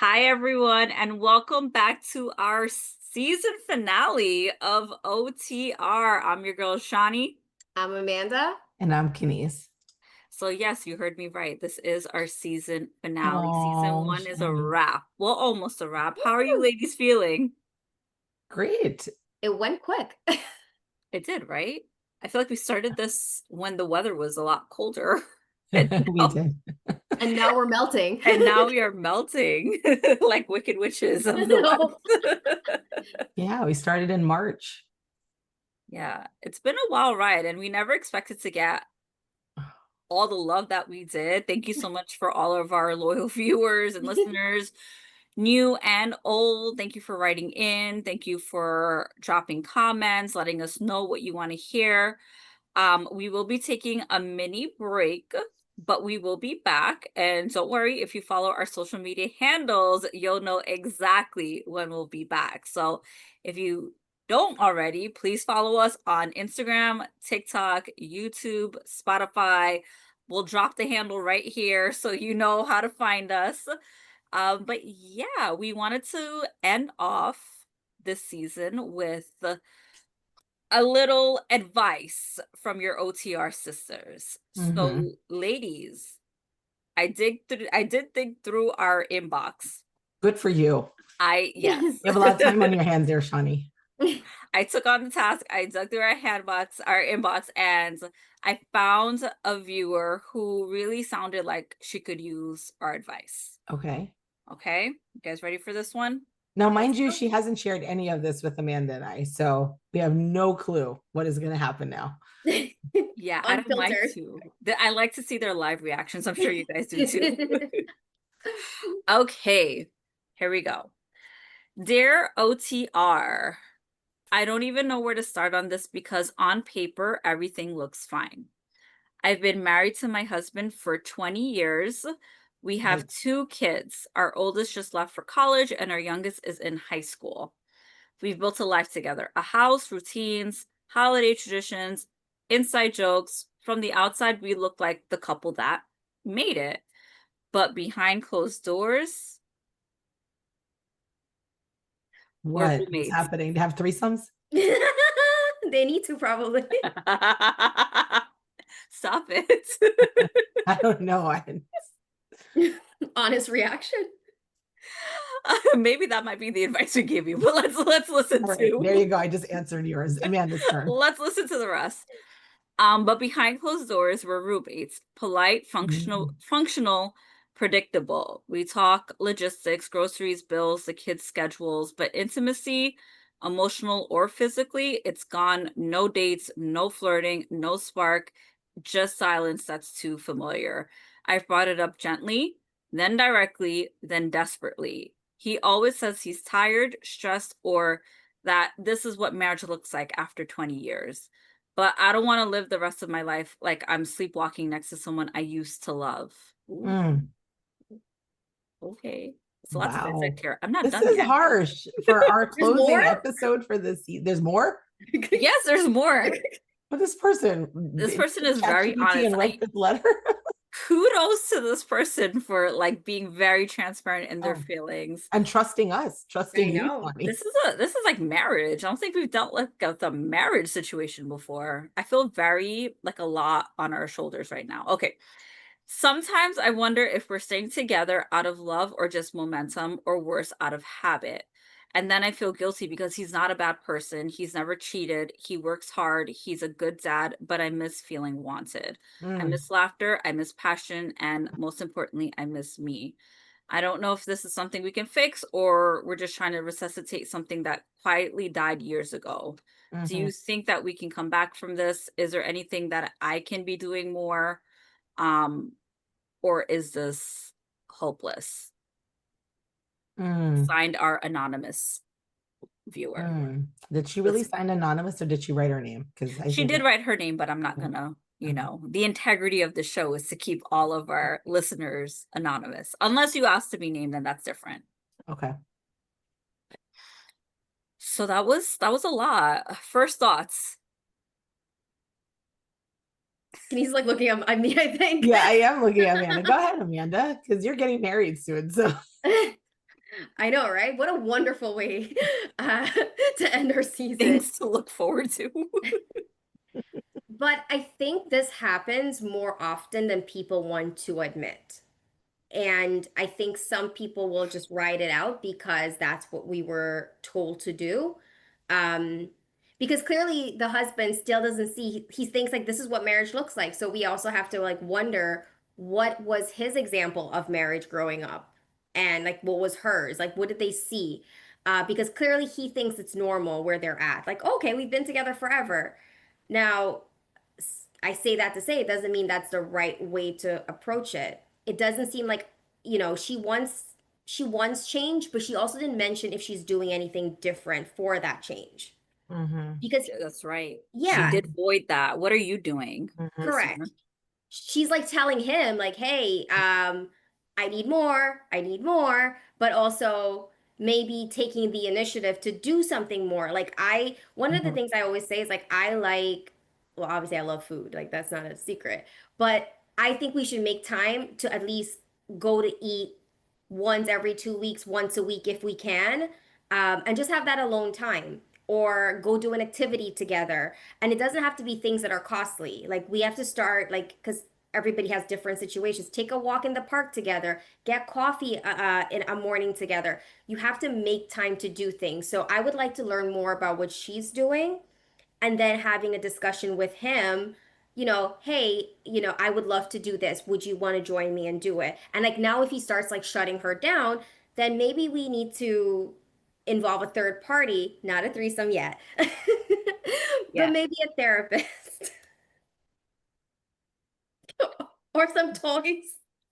Hi, everyone, and welcome back to our season finale of OTR. I'm your girl, Shawnee. I'm Amanda. And I'm Kenise. So, yes, you heard me right. This is our season finale. Season Oh, one is a Shani. wrap. Well, almost a wrap. How are you ladies feeling? Great. It went quick. It did, right? I feel like we started this when the weather was a lot colder. We did. And now we're melting. And now we are melting like wicked witches of the No. west. Yeah, we started in March. Yeah, it's been a wild ride, and we never expected to get all the love that we did. Thank you so much for all of our loyal viewers and listeners, new and old. Thank you for writing in. Thank you for dropping comments, letting us know what you want to hear. We will be taking a mini break, but we will be back. And don't worry, if you follow our social media handles, you'll know exactly when we'll be back. So if you don't already, please follow us on Instagram, TikTok, YouTube, Spotify. We'll drop the handle right here so you know how to find us. But yeah, we wanted to end off this season with a little advice from your OTR sisters. Hmm. So, ladies, I did think through our inbox. Good for you. Yes. You have a lot of time on your hands there, Shani. I took on the task. I dug through our inbox, and I found a viewer who really sounded like she could use our advice. Okay. Okay, you guys ready for this one? Now, mind you, she hasn't shared any of this with Amanda and I, so we have no clue what is going to happen now. Yeah, I don't mind Unfiltered. to. I like to see their live reactions. I'm sure you guys do too. Okay, here we go. Dear OTR, I don't even know where to start on this because on paper, everything looks fine. I've been married to my husband for 20 years. We have Right. 2 kids. Our oldest just left for college, and our youngest is in high school. We've built a life together, a house, routines, holiday traditions, inside jokes. From the outside, we look like the couple that made it. But behind closed doors, we're What's roommates. happening? To have threesomes? They need to probably. Stop it. I don't know. Honest reaction. Maybe that might be the advice we give you, but let's listen All right, to there you go. I just answered yours. Amanda's turn. let's listen to the rest. But behind closed doors, we're roommates. Polite, Mhm. functional, predictable. We talk logistics, groceries, bills, the kids' schedules, but intimacy, emotional or physically, it's gone. No dates, no flirting, no spark, just silence that's too familiar. I've brought it up gently, then directly, then desperately. He always says he's tired, stressed, or that this is what marriage looks like after 20 years. But I don't wanna live the rest of my life like I'm sleepwalking next to someone I used to love. Ooh, Mm, okay. It's a lot to dissect wow. here. I'm not This done is yet. harsh for our There's more? closing episode for this season. There's more? Yes, there's more. But this person This person is very ChatGPT honest. and wrote this letter. Kudos to this person for, like, being very transparent in their Oh, feelings. and trusting us, I trusting you, know. Bonnie. This is like marriage. I don't think we've dealt with a marriage situation before. I feel very, like, a lot on our shoulders right now. Okay. Sometimes I wonder if we're staying together out of love or just momentum, or worse, out of habit. And then I feel guilty because he's not a bad person. He's never cheated. He works hard. He's a good dad, but I miss feeling wanted. I Mm, miss laughter. I miss passion. And most importantly, I miss me. I don't know if this is something we can fix or we're just trying to resuscitate something that quietly died years ago. Do mhm, you think that we can come back from this? Is there anything that I can be doing more? Um, or is this hopeless? mm, Signed, our anonymous viewer. mm. Did she really Let's sign anonymous or did she write her name? Because I She think did it's write her name, but I'm not okay. gonna, Okay. the integrity of the show is to keep all of our listeners anonymous. Unless you ask to be named, then that's different. Okay. So that was a lot. First thoughts. And he's like looking at me, I think. Yeah, I am looking at Amanda. Go ahead, Amanda, because you're getting married soon. So I know, right? What a wonderful way uh, to end our season. Things to look forward to. But I think this happens more often than people want to admit. And I think some people will just ride it out because that's what we were told to do. Um, because clearly the husband still doesn't see, he thinks like this is what marriage looks like. So we also have to like wonder what was his example of marriage growing up and like what was hers? Like what did they see? Because clearly he thinks it's normal where they're at. Like, okay, we've been together forever. Now, I say that to say it doesn't mean that's the right way to approach it. It doesn't seem like, she wants change, but she also didn't mention if she's doing anything different for that change. Mhm, Because That's right. She yeah, did void that. What are you doing, mhm, correct. listener? She's like telling him like, hey, I need more, but also maybe taking the initiative to do something more. Like one of the mhm, things I always say is like I like, well, obviously I love food, like that's not a secret, but I think we should make time to at least go to eat once every 2 weeks, once a week if we can, and just have that alone time. Or go do an activity together. And it doesn't have to be things that are costly. Like we have to start like because everybody has different situations. Take a walk in the park together, get coffee in a morning together. You have to make time to do things. So I would like to learn more about what she's doing and then having a discussion with him, hey, I would love to do this. Would you want to join me and do it? And like now if he starts like shutting her down, then maybe we need to involve a third party, not a threesome yet, but Yeah. maybe a therapist or some toys.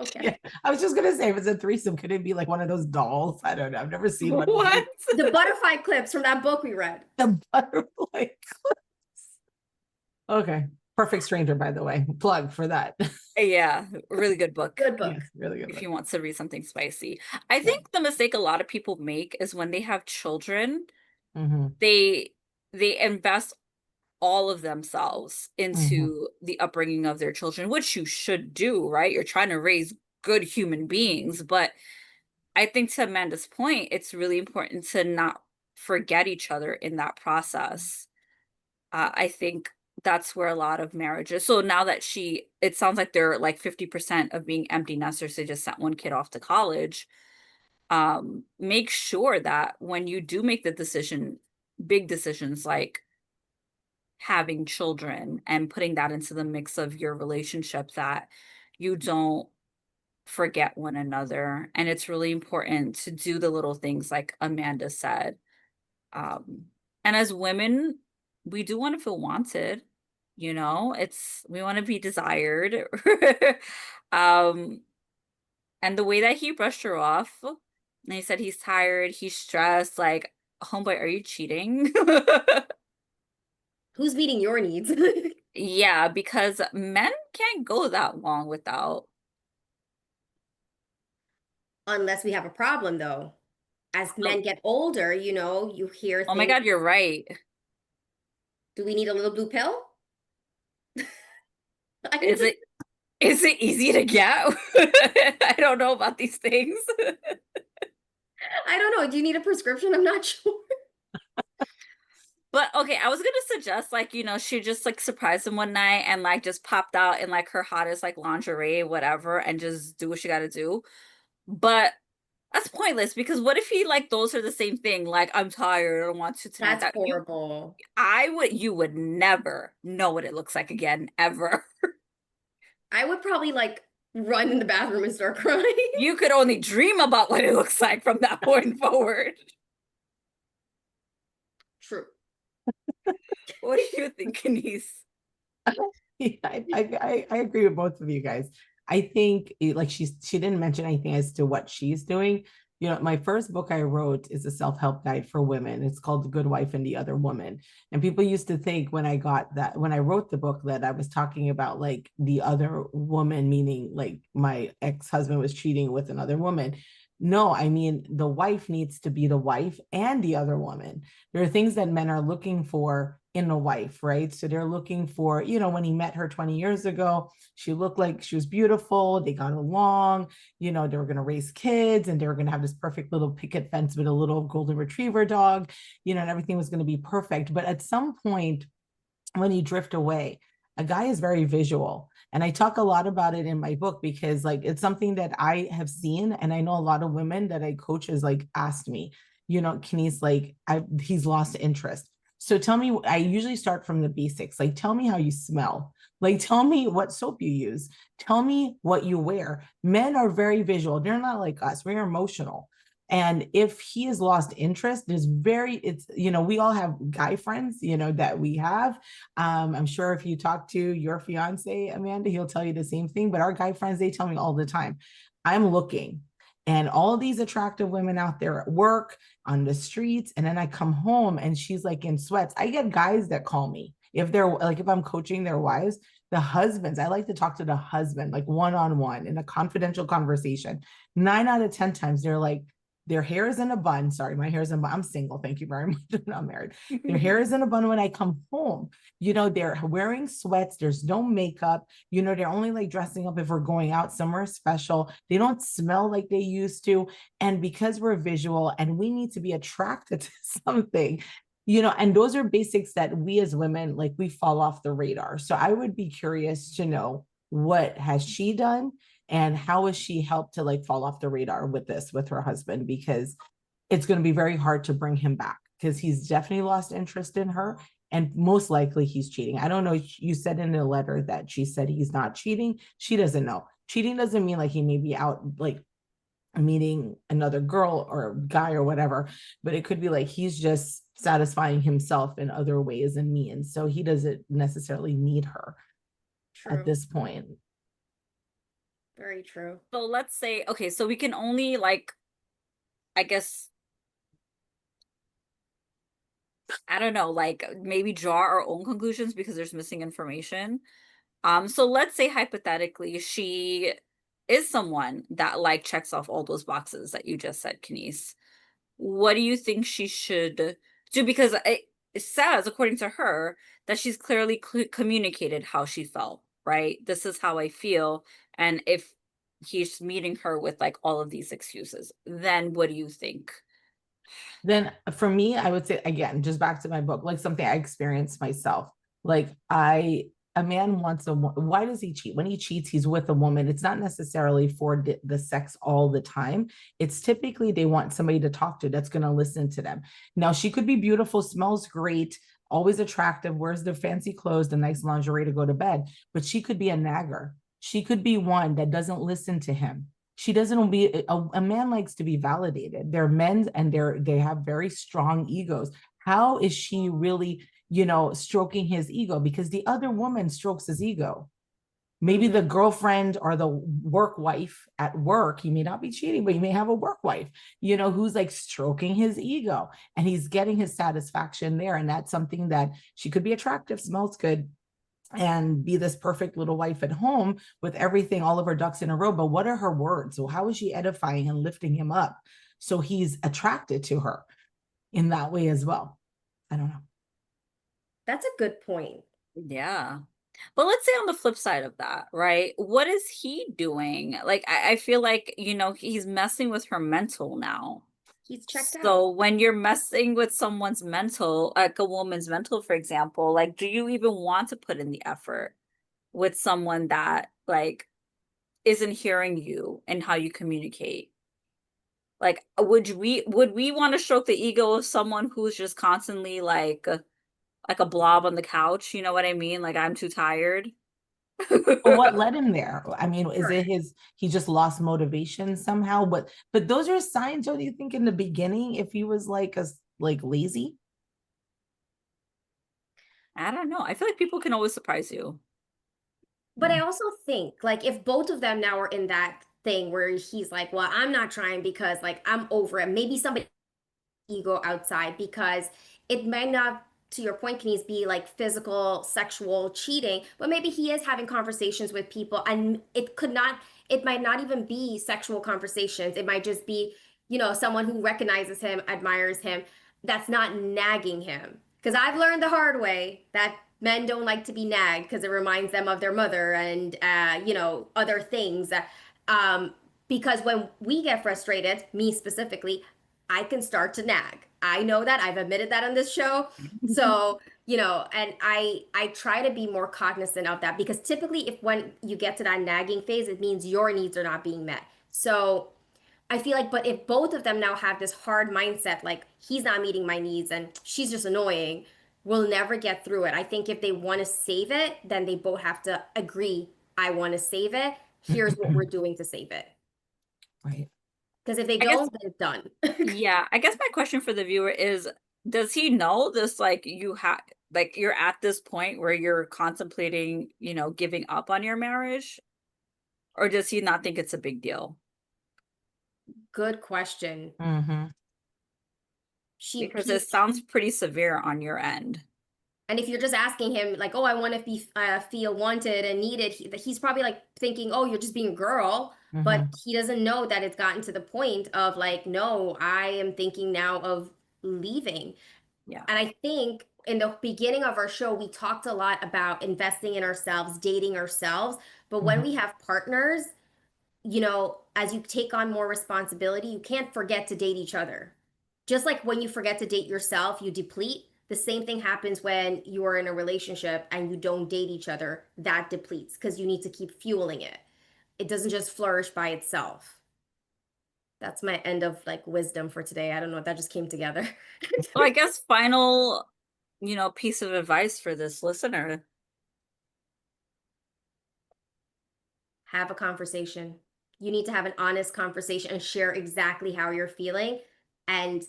yeah. Okay. I was just gonna say, if it's a threesome, could it be like one of those dolls? I don't know. I've never seen one of those. What? The butterfly clips from that book we read. The butterfly clips. Okay. Perfect Stranger, by the way. Plug for that. Yeah, really good book Good Yes, book. really good if book. you want to read something spicy. I Yeah. think the mistake a lot of people make is when they have children, Hmm. they they invest all of themselves Hmm. into the upbringing of their children, which you should do, right? You're trying to raise good human beings, but I think to Amanda's point, it's really important to not forget each other in that process. I think that's where a lot of marriages. So now that it sounds like they're like 50% of being empty nesters. They just sent one kid off to college. Make sure that when you do make the decision, big decisions like having children and putting that into the mix of your relationship, that you don't forget one another. And it's really important to do the little things like Amanda said. Um, and as women, we do want to feel wanted, we want to be desired. um, and the way that he brushed her off, and he said he's tired, he's stressed, like, homeboy, are you cheating? Who's meeting your needs? Yeah, because men can't go that long without. Unless we have a problem, though. As Oh, men get older, you hear oh my things. God, you're right. Do we need a little blue pill? I'm Is just, it is it easy to get? I don't know about these things. I don't know. Do you need a prescription? I'm not sure. But okay, I was gonna suggest like, she just like surprised him one night and like just popped out in like her hottest like lingerie, whatever, and just do what she gotta do. But that's pointless because what if he like those are the same thing? Like, I'm tired, I don't want to tonight. That's That horrible. you would never know what it looks like again, ever. I would probably like run in the bathroom and start crying. You could only dream about what it looks like from that point forward. True. What do you think, Denise? Yeah, I agree with both of you guys. I think like she didn't mention anything as to what she's doing. My first book I wrote is a self-help guide for women. It's called The Good Wife and the Other Woman. And people used to think when I wrote the book that I was talking about like the other woman, meaning like my ex-husband was cheating with another woman. No, I mean the wife needs to be the wife and the other woman. There are things that men are looking for in a wife, right? So they're looking for, you know, when he met her 20 years ago, she looked like she was beautiful. They got along, you know, they were going to raise kids and they were going to have this perfect little picket fence with a little golden retriever dog, you know, and everything was going to be perfect. But at some point, when you drift away, a guy is very visual. And I talk a lot about it in my book because like it's something that I have seen. And I know a lot of women that I coach has like asked me, you know, Kenny's like, he's lost interest. So tell me, I usually start from the basics. Like, tell me how you smell. Like, tell me what soap you use. Tell me what you wear. Men are very visual. They're not like us. We're emotional. And if he has lost interest, it's, you know, we all have guy friends, you know, that we have. I'm sure if you talk to your fiance, Amanda, he'll tell you the same thing. But our guy friends, they tell me all the time, I'm looking. And all these attractive women out there at work, on the streets. And then I come home and she's like in sweats. I get guys that call me if they're like, if I'm coaching their wives, the husbands, I like to talk to the husband, like one on one in a confidential conversation. 9 out of 10 times, they're like, their hair is in a bun. Sorry, my hair is in a bun. I'm single. Thank you very much. I'm not married. Their hair is in a bun when I come home. You know, they're wearing sweats. There's no makeup. You know, they're only like dressing up if we're going out somewhere special. They don't smell like they used to. And because we're visual and we need to be attracted to something, you know, and those are basics that we as women, like we fall off the radar. So I would be curious to know, what has she done? And how has she helped to like fall off the radar with this with her husband, because it's going to be very hard to bring him back because he's definitely lost interest in her and most likely he's cheating. I don't know, you said in the letter that she said he's not cheating. She doesn't know. Cheating doesn't mean like he may be out like meeting another girl or guy or whatever, but it could be like he's just satisfying himself in other ways and means, so he doesn't necessarily need her at True. this point. Very true. So let's say, okay, so we can only like, I guess, I don't know, like maybe draw our own conclusions because there's missing information. So let's say hypothetically she is someone that like checks off all those boxes that you just said, Kenise. What do you think she should do? Because it says, according to her, that she's clearly communicated how she felt, right? This is how I feel. And if he's meeting her with like all of these excuses, then what do you think? Then for me, I would say again, just back to my book, like something I experienced myself. Like a man wants why does he cheat? When he cheats, he's with a woman. It's not necessarily for the sex all the time. It's typically they want somebody to talk to that's going to listen to them. Now, she could be beautiful, smells great, always attractive, wears the fancy clothes, the nice lingerie to go to bed, but she could be a nagger. She could be one that doesn't listen to him. She doesn't be a man likes to be validated. They're men and they have very strong egos. How is she really, you know, stroking his ego? Because the other woman strokes his ego. Maybe the girlfriend or the work wife at work, he may not be cheating, but he may have a work wife, you know, who's like stroking his ego and he's getting his satisfaction there. And that's something that she could be attractive, smells good, and be this perfect little wife at home with everything, all of her ducks in a row. But what are her words? So how is she edifying and lifting him up so he's attracted to her in that way as well? I don't know. That's a good point. Yeah. But let's say on the flip side of that, right? What is he doing? Like, I feel like, you know, he's messing with her mental now. He's checked out. So when you're messing with someone's mental, like a woman's mental, for example, like, do you even want to put in the effort with someone that like isn't hearing you and how you communicate? Like, would we want to stroke the ego of someone who's just constantly like a blob on the couch? You know what I mean? Like, I'm too tired. But what led him there? I mean, is it he just lost motivation somehow? But those are signs, don't you think, in the beginning, if he was like like lazy? I don't know. I feel like people can always surprise you. But I also think like if both of them now are in that thing where he's like, well, I'm not trying because like I'm over it. Maybe somebody ego outside because it might not, to your point, can be like physical, sexual cheating, but maybe he is having conversations with people and it might not even be sexual conversations. It might just be, someone who recognizes him, admires him, that's not nagging him. Because I've learned the hard way that men don't like to be nagged because it reminds them of their mother and, other things. Um, because when we get frustrated, me specifically, I can start to nag. I know that. I've admitted that on this show. So, and I try to be more cognizant of that because typically if when you get to that nagging phase, it means your needs are not being met. So I feel like, but if both of them now have this hard mindset, like he's not meeting my needs and she's just annoying, we'll never get through it. I think if they want to save it, then they both have to agree, I want to save it. Here's what we're doing to save it. Right. Because if they I guess, don't, then it's done. yeah, I guess my question for the viewer is, does he know this, like, like, you're at this point where you're contemplating, giving up on your marriage? Or does he not think it's a big deal? Good question. Mm-hmm. Because it sounds pretty severe on your end. And if you're just asking him like, "Oh, I want to be feel wanted and needed," he's probably like thinking, "Oh, you're just being a girl," but Mm-hmm. he doesn't know that it's gotten to the point of like, "No, I am thinking now of leaving." Yeah. And I think in the beginning of our show, we talked a lot about investing in ourselves, dating ourselves. But when we have partners, as you take on more responsibility, you can't forget to date each other. Just like when you forget to date yourself, you deplete. The same thing happens when you are in a relationship and you don't date each other, that depletes because you need to keep fueling it. It doesn't just flourish by itself. That's my end of like wisdom for today. I don't know. That just came together. So I guess final, piece of advice for this listener. Have a conversation. You need to have an honest conversation and share exactly how you're feeling. And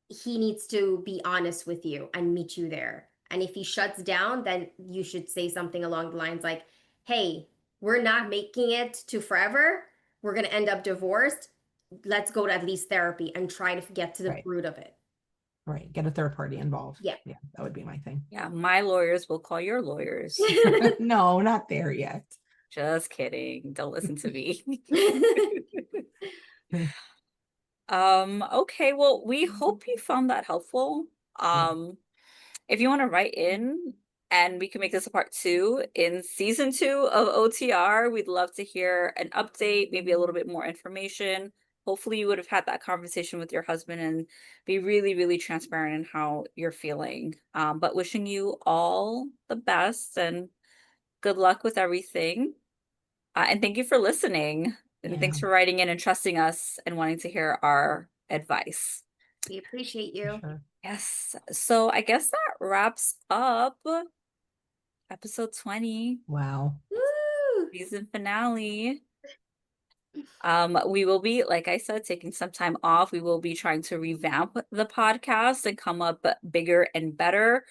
he needs to be honest with you and meet you there. And if he shuts down, then you should say something along the lines like, hey, we're not making it to forever. We're going to end up divorced. Let's go to at least therapy and try to get to the Right. root of it. Right. Get a third party involved. Yeah. Yeah, that would be my thing. Yeah, my lawyers will call your lawyers. No, not there yet. Just kidding. Don't listen to me. Yeah. Okay, well, we hope you found that helpful. If you want to write in and we can make this a part 2 in season 2 of OTR, we'd love to hear an update, maybe a little bit more information. Hopefully you would have had that conversation with your husband and be really, really transparent in how you're feeling. But wishing you all the best and good luck with everything. And thank you for listening. And Yeah, thanks for writing in and trusting us and wanting to hear our advice. We appreciate for you. sure. Yes. So I guess that wraps up episode 20, Wow. Woo! season finale. We will be, like I said, taking some time off. We will be trying to revamp the podcast and come up bigger and better.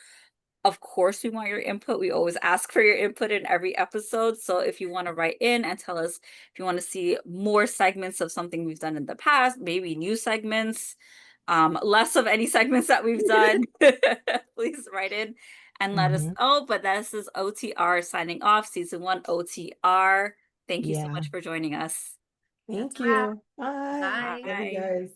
Of course, we want your input. We always ask for your input in every episode. So if you want to write in and tell us if you want to see more segments of something we've done in the past, maybe new segments, less of any segments that we've done, please write in and let us know. But this is OTR signing off, season 1 OTR. Thank you so Yeah. much for joining us. Thank That's a wrap. you. Bye. Bye. Love you Bye. guys.